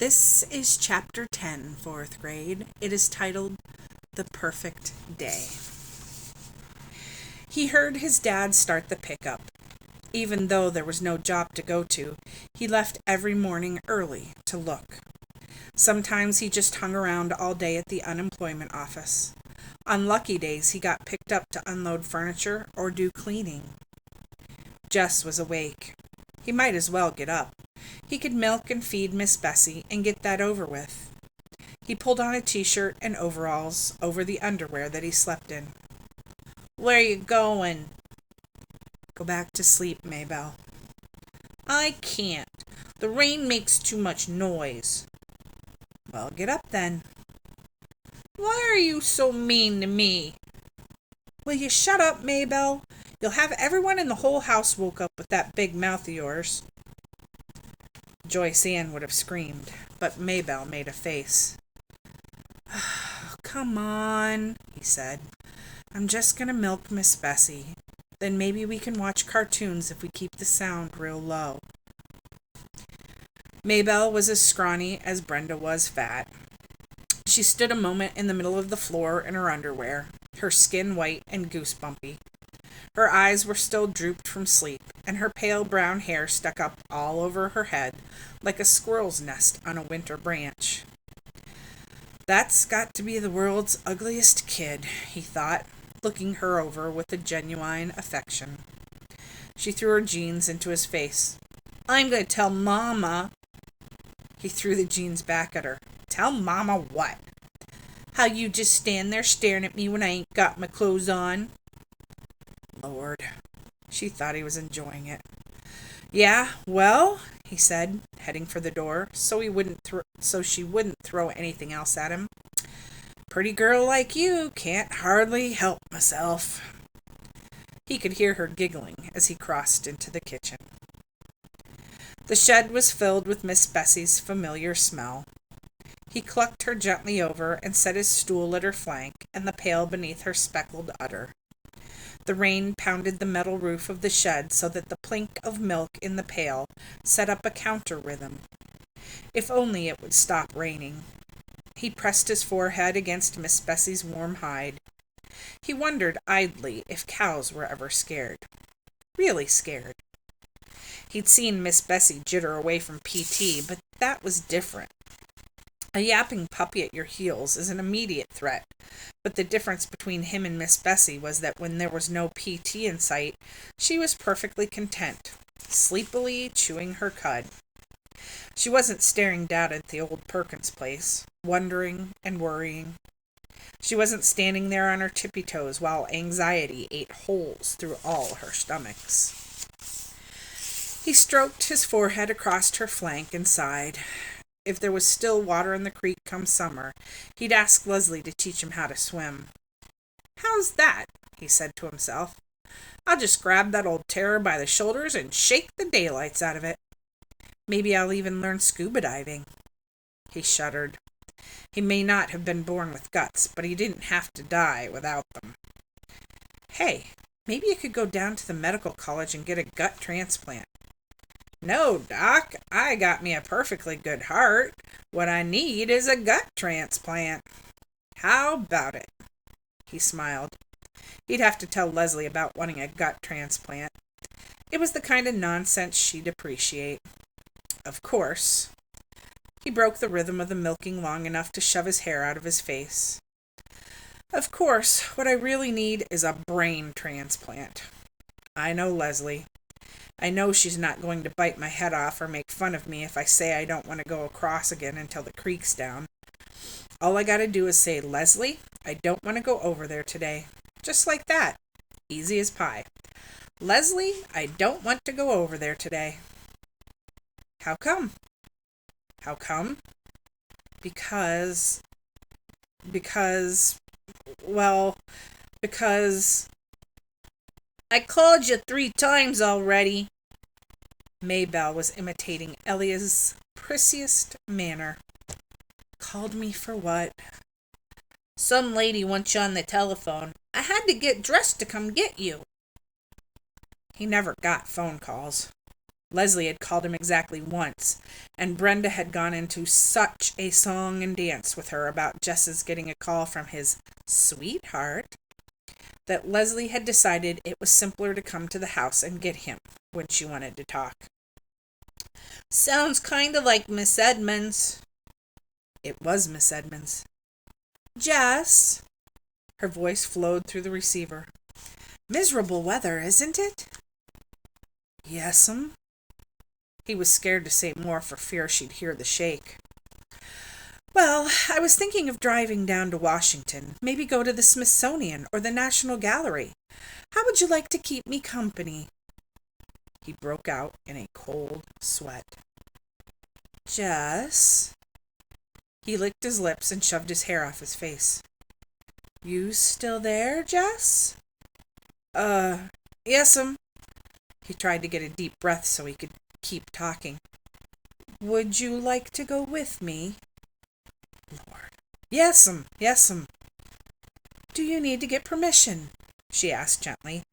This is Chapter 10, 4th grade. It is titled The Perfect Day. He heard his dad start the pickup. Even though there was no job to go to, he left every morning early to look. Sometimes he just hung around all day at the unemployment office. On lucky days, he got picked up to unload furniture or do cleaning. Jess was awake. He might as well get up. He could milk and feed Miss Bessie and get that over with. He pulled on a t-shirt and overalls over the underwear that he slept in. "Where you going?" "Go back to sleep, Maybelle." "I can't. The rain makes too much noise." "Well, get up then." "Why are you so mean to me?" "Will you shut up, Maybelle? You'll have everyone in the whole house woke up with that big mouth of yours." Joyce Ann would have screamed, but Maybelle made a face. "Come on," he said. "I'm just going to milk Miss Bessie. Then maybe we can watch cartoons if we keep the sound real low." Maybelle was as scrawny as Brenda was fat. She stood a moment in the middle of the floor in her underwear, her skin white and goosebumpy. Her eyes were still drooped from sleep, and her pale brown hair stuck up all over her head like a squirrel's nest on a winter branch. "That's got to be the world's ugliest kid," he thought, looking her over with a genuine affection. She threw her jeans into his face. "I'm going to tell Mama." He threw the jeans back at her. "Tell Mama what?" "How you just stand there staring at me when I ain't got my clothes on." Lord, she thought he was enjoying it. "Yeah, well," he said, heading for the door, so she wouldn't throw anything else at him. "Pretty girl like you can't hardly help myself." He could hear her giggling as he crossed into the kitchen. The shed was filled with Miss Bessie's familiar smell. He clucked her gently over and set his stool at her flank and the pail beneath her speckled udder. The rain pounded the metal roof of the shed so that the plink of milk in the pail set up a counter rhythm. If only it would stop raining. He pressed his forehead against Miss Bessie's warm hide. He wondered idly if cows were ever scared. Really scared. He'd seen Miss Bessie jitter away from PT, but that was different. A yapping puppy at your heels is an immediate threat, but the difference between him and Miss Bessie was that when there was no PT in sight, she was perfectly content, sleepily chewing her cud. She wasn't staring down at the old Perkins place, wondering and worrying. She wasn't standing there on her tippy toes while anxiety ate holes through all her stomachs. He stroked his forehead across her flank and sighed. If there was still water in the creek come summer, he'd ask Leslie to teach him how to swim. "How's that?" he said to himself. "I'll just grab that old terror by the shoulders and shake the daylights out of it. Maybe I'll even learn scuba diving." He shuddered. He may not have been born with guts, but he didn't have to die without them. Hey, maybe you could go down to the medical college and get a gut transplant. "No, Doc, I got me a perfectly good heart. What I need is a gut transplant." "How about it?" He smiled. He'd have to tell Leslie about wanting a gut transplant. It was the kind of nonsense she'd appreciate. Of course. He broke the rhythm of the milking long enough to shove his hair out of his face. "Of course, what I really need is a brain transplant. I know Leslie. I know she's not going to bite my head off or make fun of me if I say I don't want to go across again until the creek's down. All I gotta do is say, 'Leslie, I don't want to go over there today.' Just like that. Easy as pie. 'Leslie, I don't want to go over there today.'" "How come?" "How come? Because, well, because I called you 3 times already." Maybelle was imitating Elia's prissiest manner. "Called me for what?" "Some lady wants you on the telephone. I had to get dressed to come get you." He never got phone calls. Leslie had called him exactly once, and Brenda had gone into such a song and dance with her about Jess's getting a call from his sweetheart that Leslie had decided it was simpler to come to the house and get him when she wanted to talk. "Sounds kind of like Miss Edmonds." It was Miss Edmonds. "Jess." Her voice flowed through the receiver. "Miserable weather, isn't it?" "Yes'm." He was scared to say more for fear she'd hear the shake. "Well, I was thinking of driving down to Washington, maybe go to the Smithsonian or the National Gallery. How would you like to keep me company?" He broke out in a cold sweat. "Jess." He licked his lips and shoved his hair off his face. "You still there, Jess?" Yes'm." He tried to get a deep breath so he could keep talking. "Would you like to go with me?" Lord. "Yes'm, yes'm." "Do you need to get permission?" she asked gently.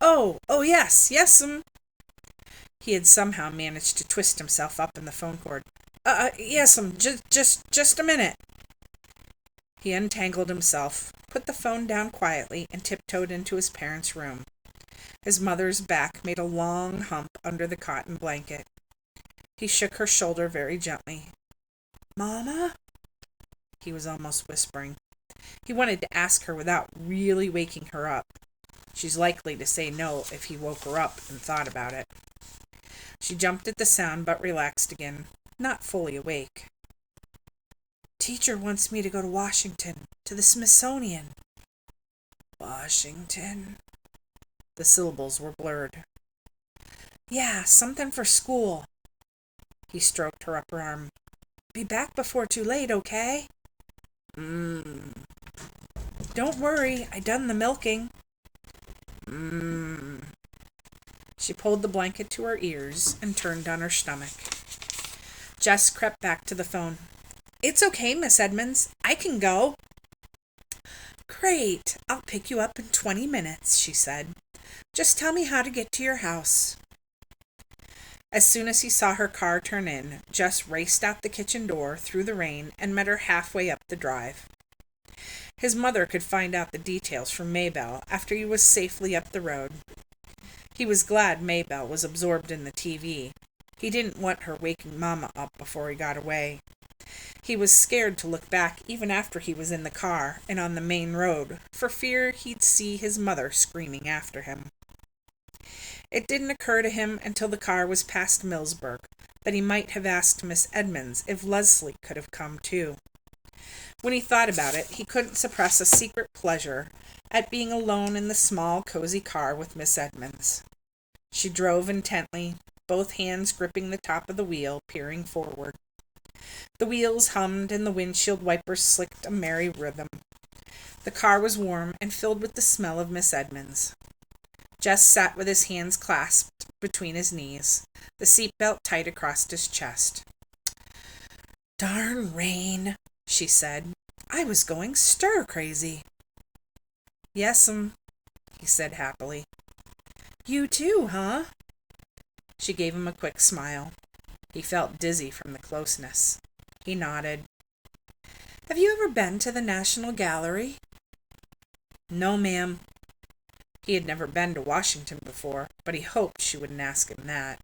Oh, yes, yes'm." He had somehow managed to twist himself up in the phone cord. Yes'm, just a minute." He untangled himself, put the phone down quietly, and tiptoed into his parents' room. His mother's back made a long hump under the cotton blanket. He shook her shoulder very gently. "Mama?" He was almost whispering. He wanted to ask her without really waking her up. She's likely to say no if he woke her up and thought about it. She jumped at the sound but relaxed again, not fully awake. "Teacher wants me to go to Washington, to the Smithsonian." "Washington?" The syllables were blurred. "Yeah, something for school." He stroked her upper arm. "Be back before too late, okay?" "Don't worry, I done the milking." She pulled the blanket to her ears and turned on her stomach. Jess crept back to the phone. "It's okay, Miss Edmonds. I can go." "Great. I'll pick you up in 20 minutes, she said. "Just tell me how to get to your house." As soon as he saw her car turn in, Jess raced out the kitchen door through the rain and met her halfway up the drive. His mother could find out the details from Maybelle after he was safely up the road. He was glad Maybelle was absorbed in the TV. He didn't want her waking Mama up before he got away. He was scared to look back even after he was in the car and on the main road, for fear he'd see his mother screaming after him. It didn't occur to him until the car was past Millsburg that he might have asked Miss Edmonds if Leslie could have come too. When he thought about it, he couldn't suppress a secret pleasure at being alone in the small, cozy car with Miss Edmonds. She drove intently, both hands gripping the top of the wheel, peering forward. The wheels hummed and the windshield wipers slicked a merry rhythm. The car was warm and filled with the smell of Miss Edmonds. Jess sat with his hands clasped between his knees, the seatbelt tight across his chest. "Darn rain," she said. "I was going stir-crazy." "Yes'm," he said happily. "You too, huh?" She gave him a quick smile. He felt dizzy from the closeness. He nodded. "Have you ever been to the National Gallery?" "No, ma'am." He had never been to Washington before, but he hoped she wouldn't ask him that.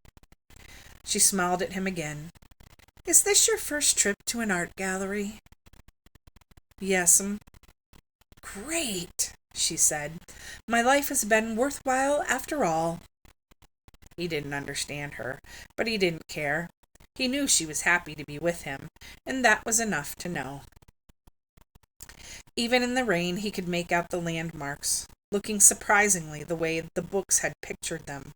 She smiled at him again. "Is this your first trip to an art gallery?" "Yes'm." "Great," she said. "My life has been worthwhile after all." He didn't understand her, but he didn't care. He knew she was happy to be with him, and that was enough to know. Even in the rain, he could make out the landmarks, looking surprisingly the way the books had pictured them.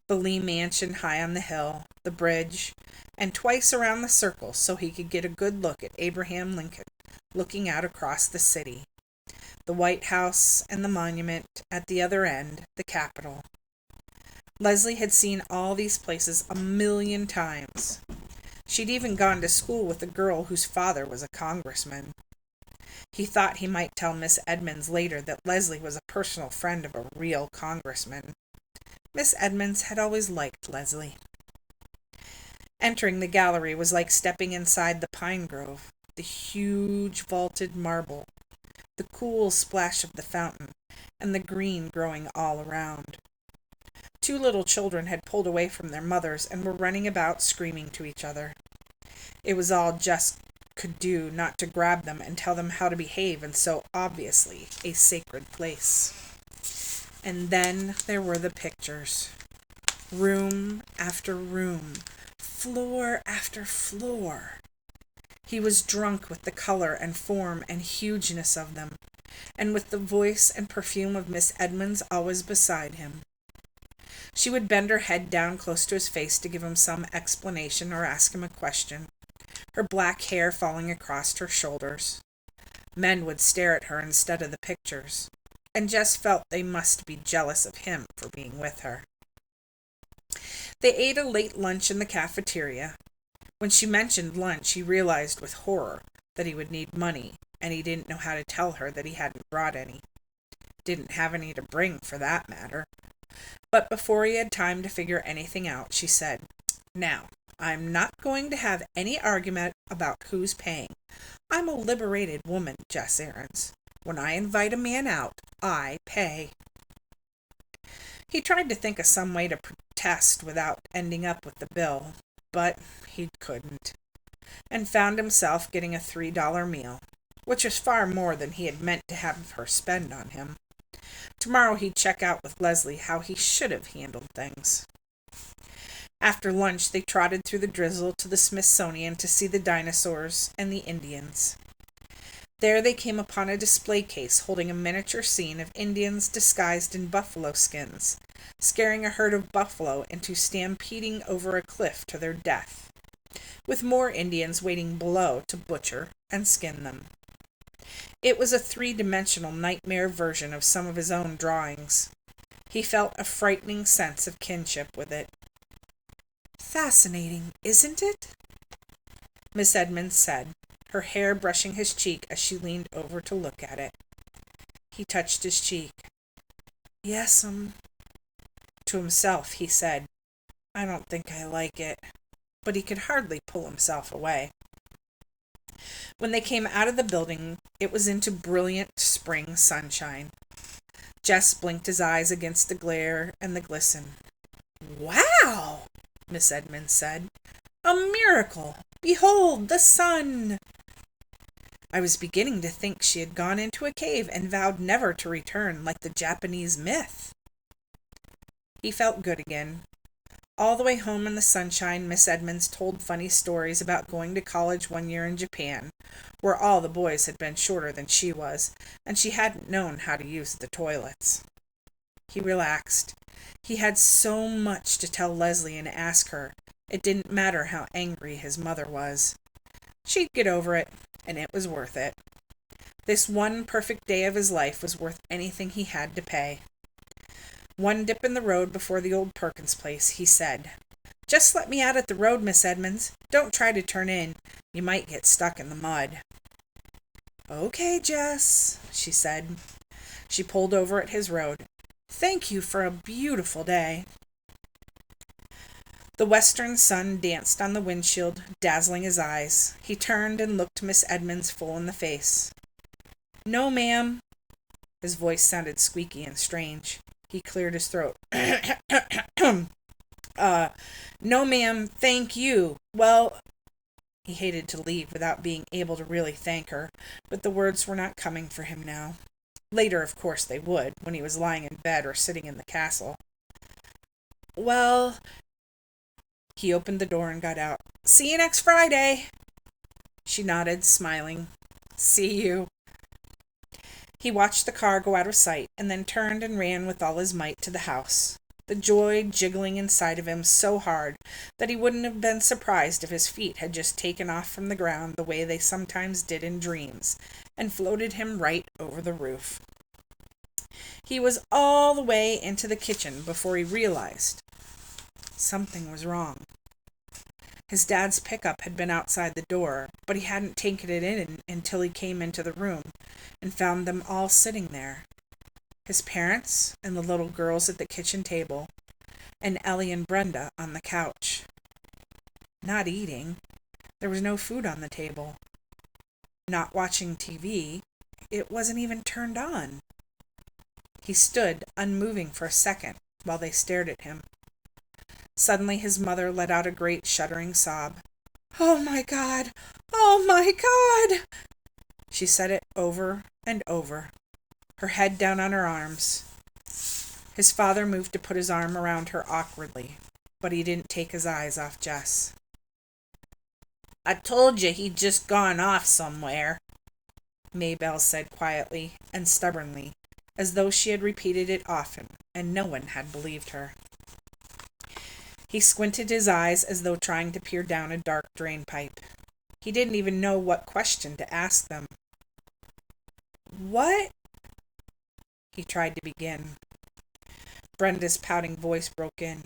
The Lee mansion high on the hill, the bridge, and twice around the circle so he could get a good look at Abraham Lincoln looking out across the city. The White House and the monument at the other end, the Capitol. Leslie had seen all these places 1,000,000 times. She'd even gone to school with a girl whose father was a congressman. He thought he might tell Miss Edmonds later that Leslie was a personal friend of a real congressman. Miss Edmonds had always liked Leslie. Entering the gallery was like stepping inside the pine grove, the huge vaulted marble, the cool splash of the fountain, and the green growing all around. Two little children had pulled away from their mothers and were running about screaming to each other. It was all Jess could do not to grab them and tell them how to behave in so obviously a sacred place. And then there were the pictures. Room after room, floor after floor. He was drunk with the color and form and hugeness of them, and with the voice and perfume of Miss Edmonds always beside him. She would bend her head down close to his face to give him some explanation or ask him a question, her black hair falling across her shoulders. Men would stare at her instead of the pictures, and Jess felt they must be jealous of him for being with her. They ate a late lunch in the cafeteria. When she mentioned lunch, he realized with horror that he would need money, and he didn't know how to tell her that he hadn't brought any. Didn't have any to bring, for that matter. But before he had time to figure anything out, she said, "Now, I'm not going to have any argument about who's paying. I'm a liberated woman, Jess Aarons. When I invite a man out, I pay." He tried to think of some way to protest without ending up with the bill, but he couldn't, and found himself getting a $3 meal, which was far more than he had meant to have her spend on him. Tomorrow he'd check out with Leslie how he should have handled things. After lunch they trotted through the drizzle to the Smithsonian to see the dinosaurs and the Indians. There they came upon a display case holding a miniature scene of Indians disguised in buffalo skins, scaring a herd of buffalo into stampeding over a cliff to their death, with more Indians waiting below to butcher and skin them. It was a three-dimensional nightmare version of some of his own drawings. He felt a frightening sense of kinship with it. "Fascinating, isn't it?" Miss Edmonds said, her hair brushing his cheek as she leaned over to look at it. He touched his cheek. "Yes'm." To himself he said, "I don't think I like it," but he could hardly pull himself away. When they came out of the building, it was into brilliant spring sunshine. Jess blinked his eyes against the glare and the glisten. "Wow!" Miss Edmonds said. "A miracle! Behold the sun!" I was beginning to think she had gone into a cave and vowed never to return, like the Japanese myth. He felt good again. All the way home in the sunshine, Miss Edmonds told funny stories about going to college one year in Japan, where all the boys had been shorter than she was, and she hadn't known how to use the toilets. He relaxed. He had so much to tell Leslie and ask her. It didn't matter how angry his mother was. She'd get over it, and it was worth it. This one perfect day of his life was worth anything he had to pay. One dip in the road before the old Perkins place, he said, "Just let me out at the road, Miss Edmonds. Don't try to turn in. You might get stuck in the mud." "Okay, Jess," she said. She pulled over at his road. "Thank you for a beautiful day." The western sun danced on the windshield, dazzling his eyes. He turned and looked Miss Edmonds full in the face. "No, ma'am." His voice sounded squeaky and strange. He cleared his throat. No, ma'am, thank you. Well," he hated to leave without being able to really thank her, but the words were not coming for him now. Later, of course, they would, when he was lying in bed or sitting in the castle. "Well," he opened the door and got out. "See you next Friday." She nodded, smiling. "See you." He watched the car go out of sight, and then turned and ran with all his might to the house, the joy jiggling inside of him so hard that he wouldn't have been surprised if his feet had just taken off from the ground the way they sometimes did in dreams, and floated him right over the roof. He was all the way into the kitchen before he realized something was wrong. His dad's pickup had been outside the door, but he hadn't taken it in until he came into the room and found them all sitting there. His parents and the little girls at the kitchen table, and Ellie and Brenda on the couch. Not eating. There was no food on the table. Not watching TV. It wasn't even turned on. He stood, unmoving for a second, while they stared at him. Suddenly his mother let out a great shuddering sob. "Oh, my God! Oh, my God!" She said it over and over, her head down on her arms. His father moved to put his arm around her awkwardly, but he didn't take his eyes off Jess. "I told you he'd just gone off somewhere," Maybelle said quietly and stubbornly, as though she had repeated it often, and no one had believed her. He squinted his eyes as though trying to peer down a dark drain pipe. He didn't even know what question to ask them. "What?" he tried to begin. Brenda's pouting voice broke in.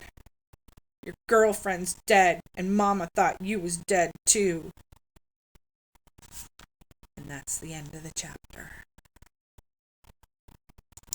"Your girlfriend's dead, and Mama thought you was dead, too." And that's the end of the chapter.